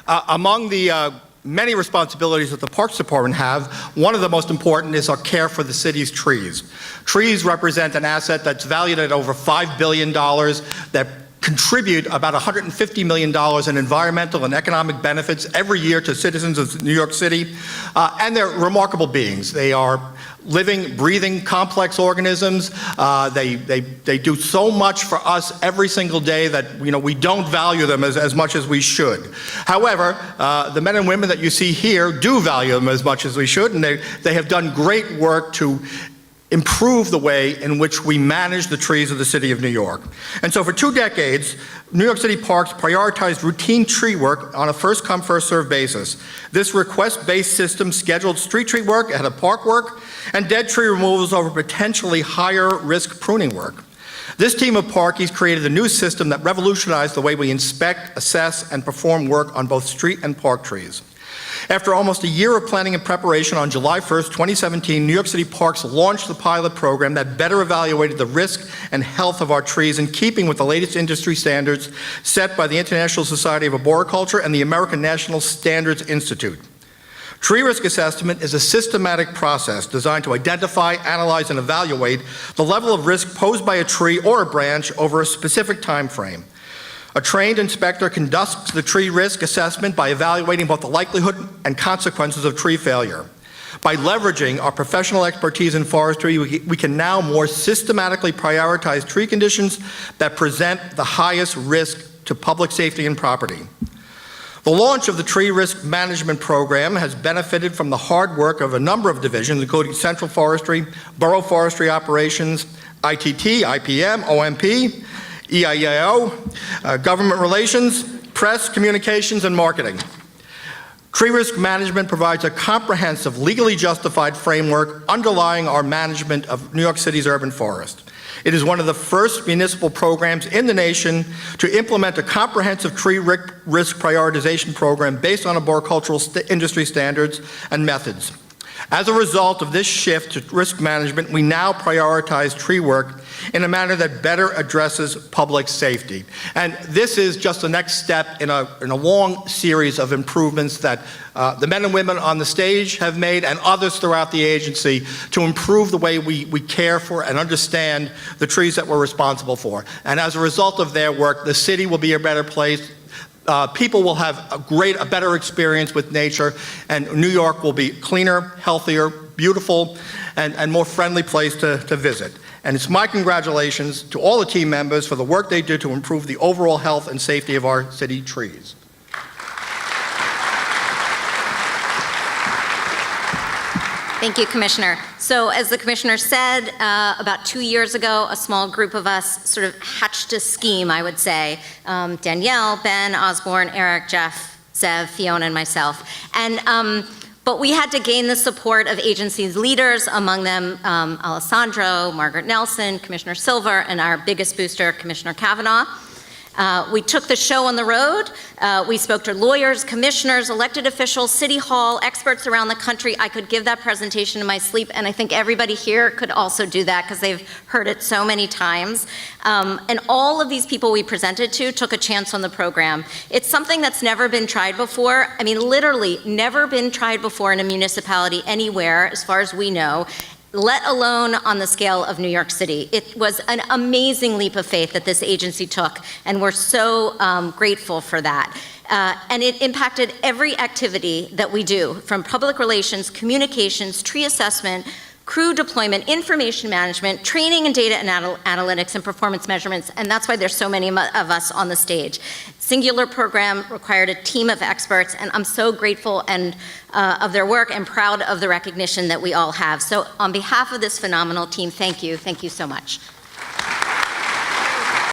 Among the many responsibilities that the Parks Department have, one of the most important is our care for the city's trees. Trees represent an asset that's valued at over $5 billion that contribute about $150 million in environmental and economic benefits every year to citizens of New York City. And they're remarkable beings. They are living, breathing, complex organisms. They do so much for us every single day that we don't value them as much as we should. However, the men and women that you see here do value them as much as we should, and they have done great work to improve the way in which we manage the trees of the city of New York. And so for 2 decades, New York City Parks prioritized routine tree work on a first-come, first-served basis. This request-based system scheduled street tree work ahead of park work and dead tree removals over potentially higher-risk pruning work. This team of parkies created a new system that revolutionized the way we inspect, assess, and perform work on both street and park trees. After almost a year of planning and preparation, on July 1st, 2017, New York City Parks launched the pilot program that better evaluated the risk and health of our trees in keeping with the latest industry standards set by the International Society of Arboriculture and the American National Standards Institute. Tree risk assessment is a systematic process designed to identify, analyze, and evaluate the level of risk posed by a tree or a branch over a specific time frame. A trained inspector conducts the tree risk assessment by evaluating both the likelihood and consequences of tree failure. By leveraging our professional expertise in forestry, we can now more systematically prioritize tree conditions that present the highest risk to public safety and property. The launch of the Tree Risk Management Program has benefited from the hard work of a number of divisions, including Central Forestry, Borough Forestry Operations, ITT, IPM, OMP, EIEO, Government Relations, Press, Communications, and Marketing. Tree risk management provides a comprehensive, legally justified framework underlying our management of New York City's urban forest. It is one of the first municipal programs in the nation to implement a comprehensive tree risk prioritization program based on arboricultural industry standards and methods. As a result of this shift to risk management, we now prioritize tree work in a manner that better addresses public safety. And this is just the next step in a long series of improvements that the men and women on the stage have made and others throughout the agency to improve the way we care for and understand the trees that we're responsible for. And as a result of their work, the city will be a better place. People will have a better experience with nature, and New York will be cleaner, healthier, beautiful, and more friendly place to visit. And it's my congratulations to all the team members for the work they did to improve the overall health and safety of our city trees. Thank you, Commissioner. So as the Commissioner said, about 2 years ago, a small group of us sort of hatched a scheme, I would say. Danielle, Ben, Osborne, Eric, Jeff, Zev, Fiona, and myself. But we had to gain the support of agency's leaders, among them Alessandro, Margaret Nelson, Commissioner Silver, and our biggest booster, Commissioner Kavanaugh. We took the show on the road. We spoke to lawyers, commissioners, elected officials, City Hall, experts around the country. I could give that presentation in my sleep, and I think everybody here could also do that because they've heard it so many times. And all of these people we presented to took a chance on the program. It's something that's never been tried before. I mean, literally never been tried before in a municipality anywhere, as far as we know, let alone on the scale of New York City. It was an amazing leap of faith that this agency took, and we're so grateful for that. And it impacted every activity that we do, from public relations, communications, tree assessment, crew deployment, information management, training and data analytics, and performance measurements, and that's why there's so many of us on the stage. Singular program required a team of experts, and I'm so grateful of their work and proud of the recognition that we all have. So on behalf of this phenomenal team, thank you so much.